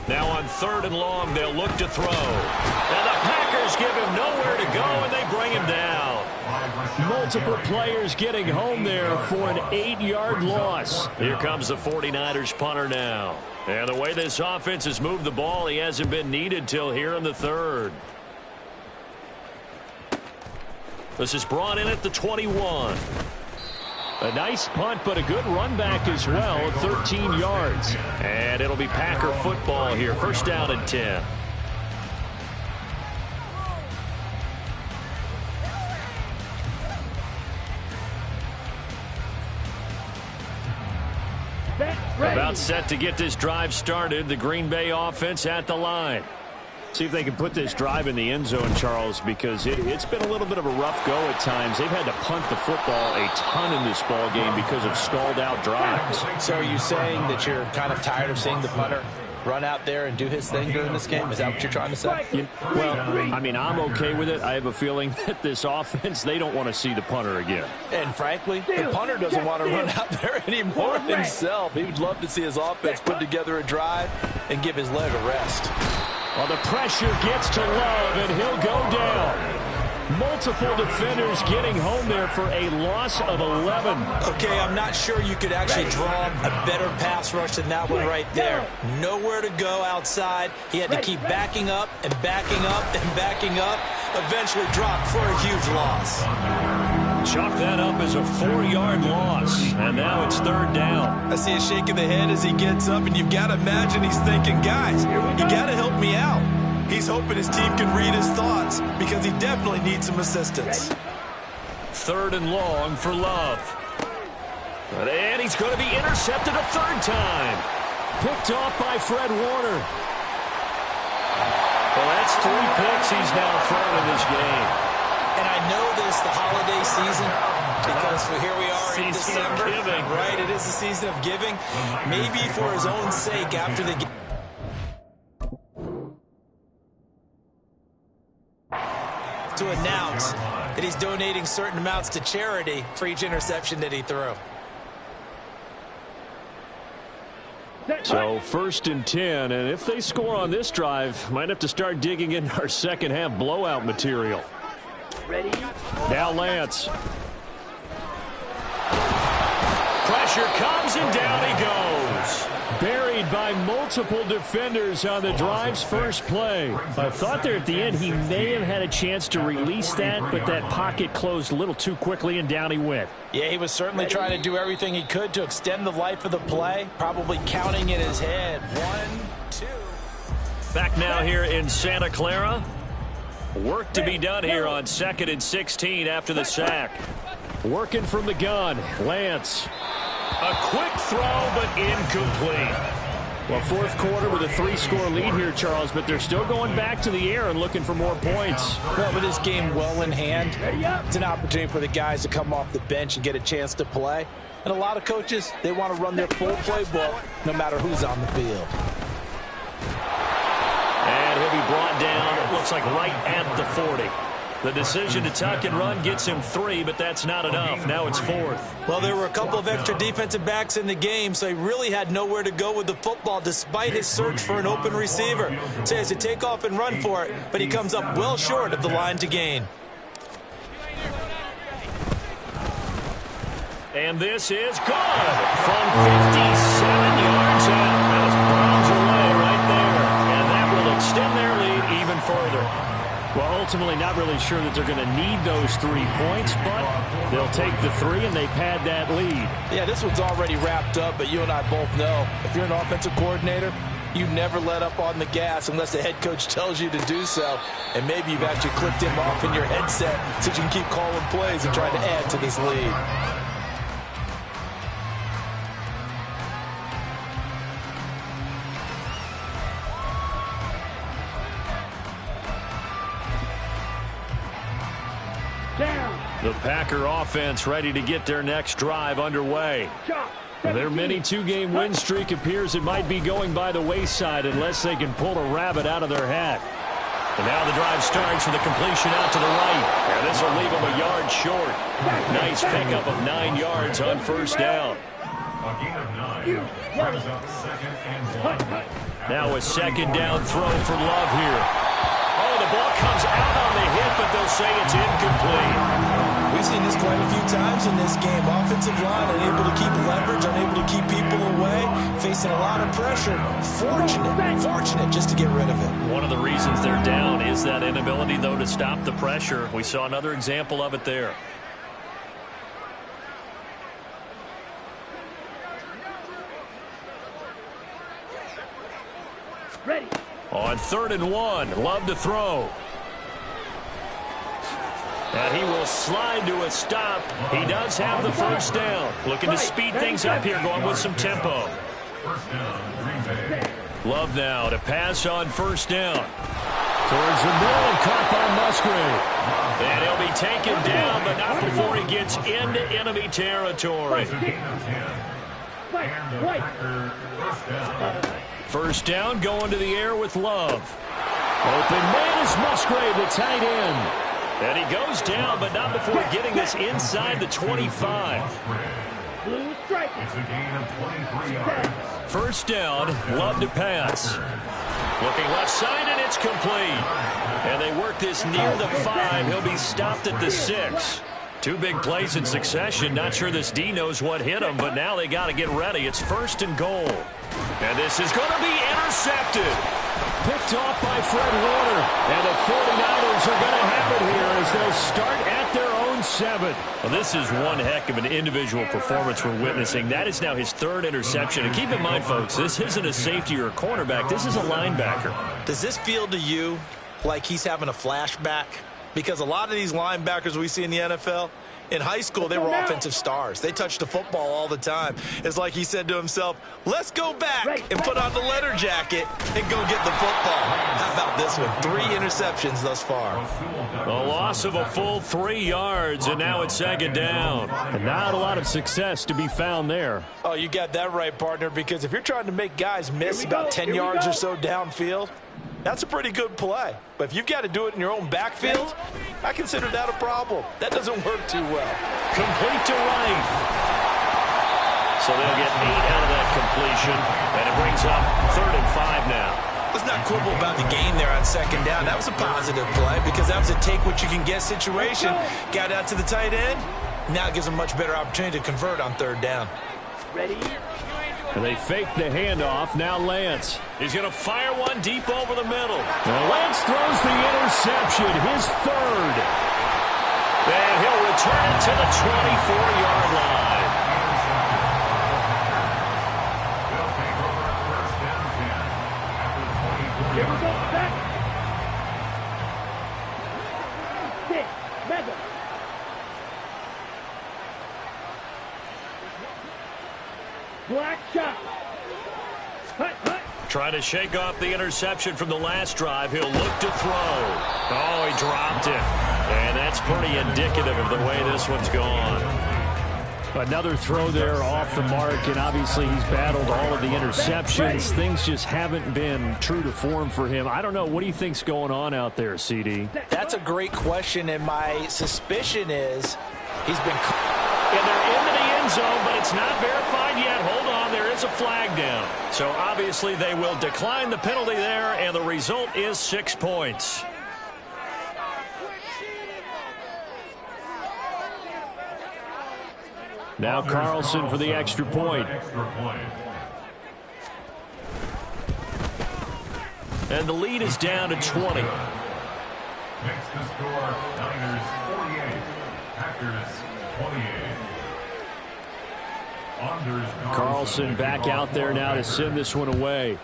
Now on third and long, they'll look to throw. And the Packers give him nowhere to go, and they bring him down. Multiple players getting home there for an 8-yard loss. Here comes the 49ers punter now. And the way this offense has moved the ball, he hasn't been needed till here in the third. This is brought in at the 21. A nice punt, but a good run back as well, 13 yards. And it'll be Packer football here. 1st down and 10. About set to get this drive started. The Green Bay offense at the line. See if they can put this drive in the end zone, Charles, because it's been a little bit of a rough go at times. They've had to punt the football a ton in this ball game because of stalled out drives. So are you saying that you're kind of tired of seeing the punter run out there and do his thing during this game? Is that what you're trying to say? Well, I mean, I'm okay with it. I have a feeling that this offense, they don't want to see the punter again. And frankly, the punter doesn't want to run out there anymore himself. He would love to see his offense put together a drive and give his leg a rest. Well, the pressure gets to Love, and he'll go down. Multiple defenders getting home there for a loss of 11. Okay, I'm not sure you could actually draw a better pass rush than that one right there. Nowhere to go outside. He had to keep backing up and backing up and backing up. Eventually dropped for a huge loss. Chalk that up as a 4-yard loss, and now it's 3rd down. I see a shake of the head as he gets up, and you've got to imagine he's thinking, guys, you got to help me out. He's hoping his team can read his thoughts because he definitely needs some assistance. 3rd and long for Love. And he's going to be intercepted a 3rd time. Picked off by Fred Warner. Well, that's 3 picks he's now thrown in this game. And I know this, the holiday season, because here we are in December, right? It is the season of giving. Maybe for his own sake after the game. To announce that he's donating certain amounts to charity for each interception that he threw. So 1st and 10, and if they score on this drive, might have to start digging into our second half blowout material. Ready? Now Lance. Pressure comes and down he goes. Buried by multiple defenders on the drive's first play. I thought there at the end he may have had a chance to release that, but that pocket closed a little too quickly and down he went. Yeah, he was certainly trying to do everything he could to extend the life of the play, probably counting in his head. 1, 2. Back now here in Santa Clara. Work to be done here on 2nd and 16 after the sack. Working from the gun, Lance. A quick throw, but incomplete. Well, fourth quarter with a 3-score lead here, Charles, but they're still going back to the air and looking for more points. Well, with this game well in hand, it's an opportunity for the guys to come off the bench and get a chance to play. And a lot of coaches, they want to run their full playbook no matter who's on the field. And he'll be brought down, it looks like right at the 40. The decision to tuck and run gets him 3, but that's not enough. Now it's 4th. Well, there were a couple of extra defensive backs in the game, so he really had nowhere to go with the football despite his search for an open receiver. So he has to take off and run for it, but he comes up well short of the line to gain. And this is good from 57 yards out. That was bombs away right there. And that will extend their lead even further. Well, ultimately not really sure that they're going to need those 3 points, but they'll take the 3 and they pad that lead. Yeah, this one's already wrapped up, but you and I both know if you're an offensive coordinator, you never let up on the gas unless the head coach tells you to do so. And maybe you've actually clicked him off in your headset so you can keep calling plays and trying to add to this lead. The Packer offense ready to get their next drive underway. Their mini 2-game win streak appears it might be going by the wayside unless they can pull a rabbit out of their hat. And now the drive starts with a completion out to the right. And this will leave them a yard short. Nice pickup of 9 yards on first down. A gain of 9 brings up 2nd and 1. Now a second down throw for Love here. Oh, the ball comes out on the hit, but they'll say it's incomplete. We've seen this quite a few times in this game. Offensive line unable to keep leverage, unable to keep people away, facing a lot of pressure. Fortunate just to get rid of it. One of the reasons they're down is that inability, though, to stop the pressure. We saw another example of it there. Ready. On 3rd and 1, Love to throw. And he will slide to a stop. He does have the first down. Looking to speed things up here, going with some tempo. First down, Green Bay. Love now to pass on first down. Towards the middle and caught by Musgrave. And he'll be taken down, but not before he gets into enemy territory. It's a gain of 10. And the Packer first down. First down going to the air with Love. Open man is Musgrave, the tight end. And he goes down, but not before getting this inside the 25. Blue strike. It's a gain of 23 yards. First down, Love to pass. Looking left side, and it's complete. And they work this near the 5. He'll be stopped at the 6. 2 big plays in succession. Not sure this D knows what hit him, but now they got to get ready. It's 1st and goal. And this is going to be intercepted. Picked off by Fred Warner. And the 49ers are going to have it here as they'll start at their own 7. Well, this is one heck of an individual performance we're witnessing. That is now his 3rd interception. And keep in mind, folks, this isn't a safety or a cornerback. This is a linebacker. Does this feel to you like he's having a flashback? Because a lot of these linebackers we see in the NFL, in high school, they were offensive stars. They touched the football all the time. It's like he said to himself, let's go back and put on the letter jacket and go get the football. How about this one? 3 interceptions thus far. A loss of a full 3 yards, and now it's 2nd down. And not a lot of success to be found there. Oh, you got that right, partner, because if you're trying to make guys miss about 10 yards or so downfield, that's a pretty good play. But if you've got to do it in your own backfield, I consider that a problem. That doesn't work too well. Complete to right. So they'll get 8 out of that completion, and it brings up 3rd and 5 now. Let's not quibble about the gain there on 2nd down. That was a positive play because that was a take-what-you-can-get situation. Got out to the tight end. Now it gives them a much better opportunity to convert on 3rd down. Ready. And they fake the handoff. Now Lance. He's going to fire one deep over the middle. And Lance throws the interception, his 3rd. And he'll return it to the 24-yard line. They'll take over 1st down 10 at the 24 Here we go. yard line. Back. 6. Mega. Black shot. Trying to shake off the interception from the last drive. He'll look to throw. Oh, he dropped it. And that's pretty indicative of the way this one's gone. Another throw there off the mark, and obviously he's battled all of the interceptions. Things just haven't been true to form for him. I don't know. What do you think's going on out there, CD? That's a great question, and my suspicion is he's been... And they're into the end zone, but it's not verified yet. Hold on, there is a flag down. So obviously they will decline the penalty there, and the result is 6 points. Now Carlson for the extra point. And the lead is down to 20. Makes the score Niners 48, Packers 28. Carlson back out there now to send this one away.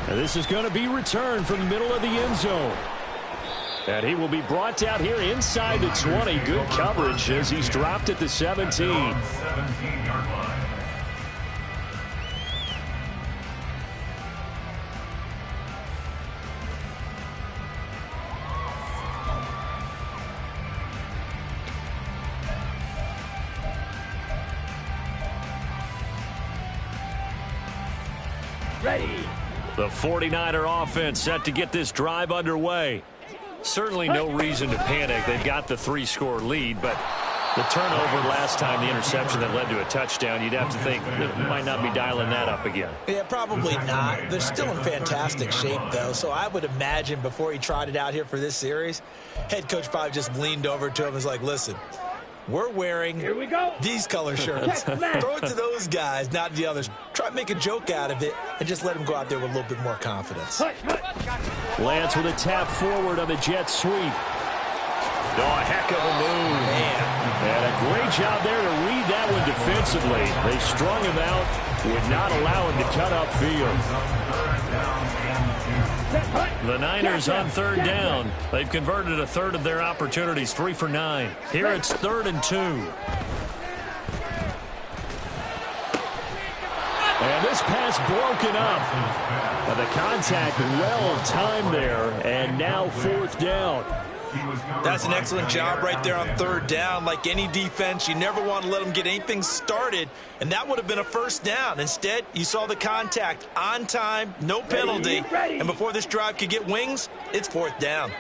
And this is going to be returned from the middle of the end zone. And he will be brought down here inside the 20. Good coverage as he's dropped at the 17. 17-yard line. Ready. The 49er offense set to get this drive underway. Certainly no reason to panic. They've got the 3-score lead, but the turnover last time, the interception that led to a touchdown, you'd have to think they might not be dialing that up again. Yeah, probably not. They're still in fantastic shape, though, so I would imagine before he trotted out here for this series, head coach probably just leaned over to him and was like, listen, we're wearing Here we go. these color shirts. Throw it to those guys, not the others. Try to make a joke out of it and just let them go out there with a little bit more confidence. Lance with a tap forward on the jet sweep. Oh, a heck of a move. Man. And a great job there to read that one defensively. They strung him out, would not allow him to cut upfield. The Niners on third down. They've converted a third of their opportunities, 3 for 9. Here it's 3rd and 2. And this pass broken up. And the contact well timed there, and now 4th down. That's an excellent job right there on 3rd down. Like any defense, you never want to let them get anything started, and that would have been a 1st down. Instead, you saw the contact on time, no penalty, and before this drive could get wings, it's 4th down.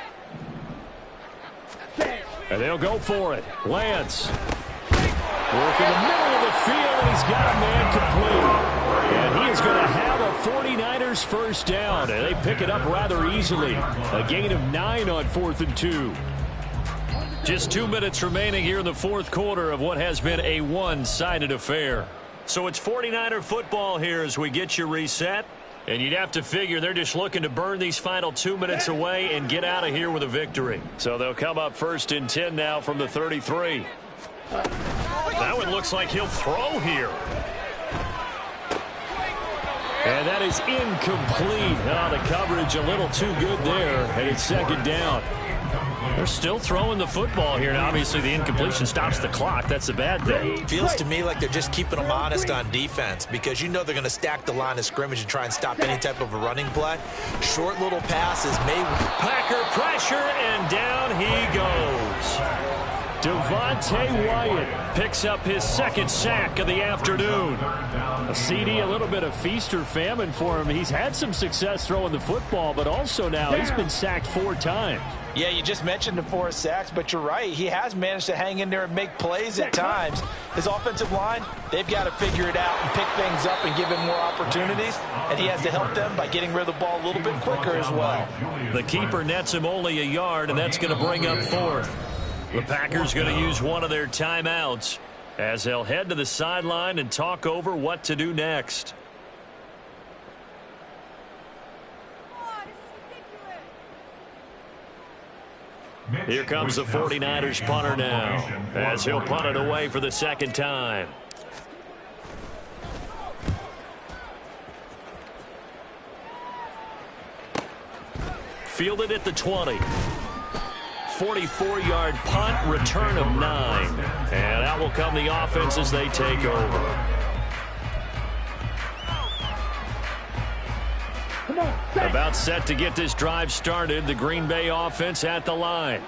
And they'll go for it. Lance working the middle of the field, and he's got a man complete. And he is going to have a 49ers 1st down, and they pick it up rather easily. A gain of 9 on 4th and 2. Just 2 minutes remaining here in the 4th quarter of what has been a one-sided affair. So it's 49er football here as we get you reset. And you'd have to figure they're just looking to burn these final 2 minutes away and get out of here with a victory. So they'll come up 1st and 10 now from the 33. That one looks like he'll throw here. And that is incomplete. Oh, the coverage a little too good there, and it's 2nd down. They're still throwing the football here, and obviously the incompletion stops the clock. That's a bad thing. Feels to me like they're just keeping them honest on defense because you know they're going to stack the line of scrimmage and try and stop any type of a running play. Short little passes may... Packer pressure, and down he goes. Devontae Wyatt picks up his 2nd sack of the afternoon. A CD, a little bit of feast or famine for him. He's had some success throwing the football, but also now he's been sacked 4 times. Yeah, you just mentioned the 4 sacks, but you're right. He has managed to hang in there and make plays at times. His offensive line, they've got to figure it out and pick things up and give him more opportunities, and he has to help them by getting rid of the ball a little bit quicker as well. The keeper nets him only a yard, and that's going to bring up 4th. The Packers going to use one of their timeouts as they'll head to the sideline and talk over what to do next. Here comes the 49ers punter now as he'll punt it away for the 2nd time. Fielded at the 20. 44-yard punt, return of 9. And that will will come the offense as they take over. Come on, set. About set to get this drive started. The Green Bay offense at the line.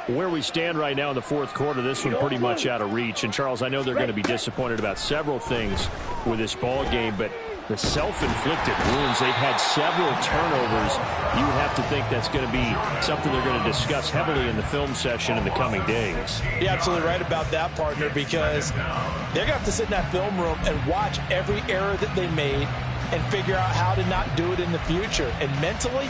Where we stand right now in the fourth quarter, this one pretty much out of reach. And, Charles, I know they're going to be disappointed about several things with this ball game, but the self-inflicted wounds, they've had several turnovers. You would have to think that's going to be something they're going to discuss heavily in the film session in the coming days. You're absolutely right about that, partner, because they're going to have to sit in that film room and watch every error that they made and figure out how to not do it in the future. And mentally,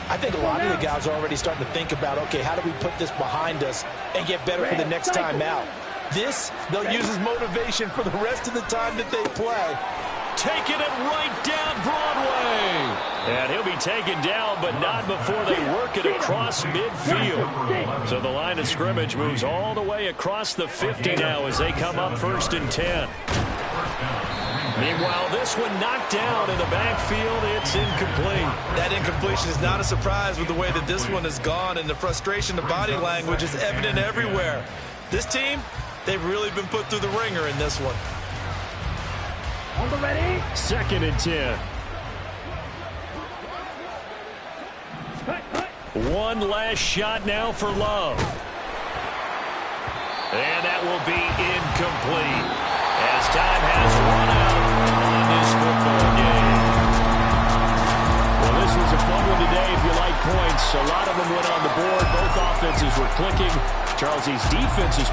I think a lot of the guys are already starting to think about, okay, how do we put this behind us and get better for the next time out? This, they'll use as motivation for the rest of the time that they play. Taking it right down Broadway. And he'll be taken down, but not before they work it across midfield. So the line of scrimmage moves all the way across the 50 now as they come up 1st and 10. Meanwhile, this one knocked down in the backfield. It's incomplete. That incompletion is not a surprise with the way that this one has gone, and the frustration, the body language is evident everywhere. This team, they've really been put through the ringer in this one. On the ready. 2nd and 10. Cut, cut. One last shot now for Love. And that will be incomplete as time has run out on this football game. Well, this was a fun one today if you like points. A lot of them went on the board. Both offenses were clicking. Charles, these defenses